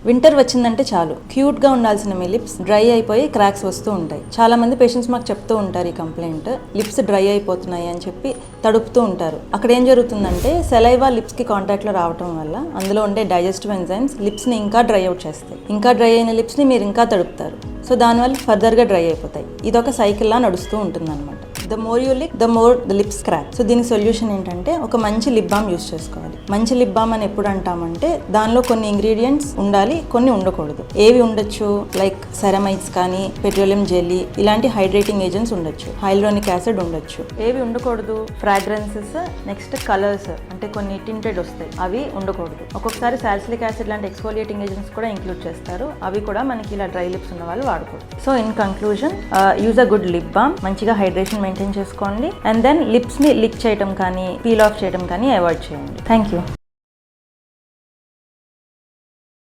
Winter వచ్చిందంటే చాలు క్యూట్గా ఉండాల్సిన మీ లిప్స్ డ్రై అయిపోయి క్రాక్స్ వస్తూ ఉంటాయి. చాలా మంది పేషెంట్స్ మాకు చెప్తూ ఉంటారు ఈ కంప్లైంట్, లిప్స్ డ్రై అయిపోతున్నాయి అని చెప్పి తడుపుతూ ఉంటారు. అక్కడ ఏం జరుగుతుందంటే సెలైవా లిప్స్కి కాంటాక్ట్లో రావడం వల్ల అందులో ఉండే డైజెస్టివ్ ఎంజైమ్స్ లిప్స్ని ఇంకా డ్రై అవుట్ చేస్తాయి. ఇంకా డ్రై అయిన లిప్స్ని మీరు ఇంకా తడుపుతారు. సో దానివల్ల ఫర్దర్గా డ్రై అయిపోతాయి. ఇదొక సైకిల్లా నడుస్తూ ఉంటుంది అనమాట. The more you lick the more the lips crack. So దీనికి సొల్యూషన్ ఏంటంటే ఒక మంచి లిప్ బామ్ యూస్ చేసుకోవాలి. మంచి లిప్ బామ్ అని ఎప్పుడు అంటామంటే దానిలో కొన్ని ఇంగ్రీడియంట్స్ ఉండాలి, కొన్ని ఉండకూడదు. ఏవి ఉండొచ్చు, లైక్ సెరమైడ్స్ కానీ, పెట్రోలియం జెల్లీ, ఇలాంటి హైడ్రేటింగ్ ఏజెంట్స్ ఉండొచ్చు, హైల్రోనిక్ యాసిడ్ ఉండొచ్చు. ఏవి ఉండకూడదు, ఫ్రాగ్రెన్సెస్, నెక్స్ట్ కలర్స్, అంటే కొన్ని టింటెడ్ వస్తాయి, అవి ఉండకూడదు. ఒక్కొక్కసారి సాలిసిలిక్ యాసిడ్ లాంటి ఎక్స్ఫోలియేటింగ్ ఏజెంట్స్ కూడా ఇంక్లూడ్ చేస్తారు, అవి కూడా మనకి ఇలా డ్రై లిప్స్ ఉన్న వాళ్ళు వాడకూడదు. So in conclusion, use a good lip balm, మంచిగా హైడ్రేషన్ మెయింటైన్ చేసుకోండి, అండ్ దెన్ లిప్స్ని లిక్ చేయడం కానీ, పీల్ ఆఫ్ చేయడం కానీ అవాయిడ్ చేయండి. Thank you.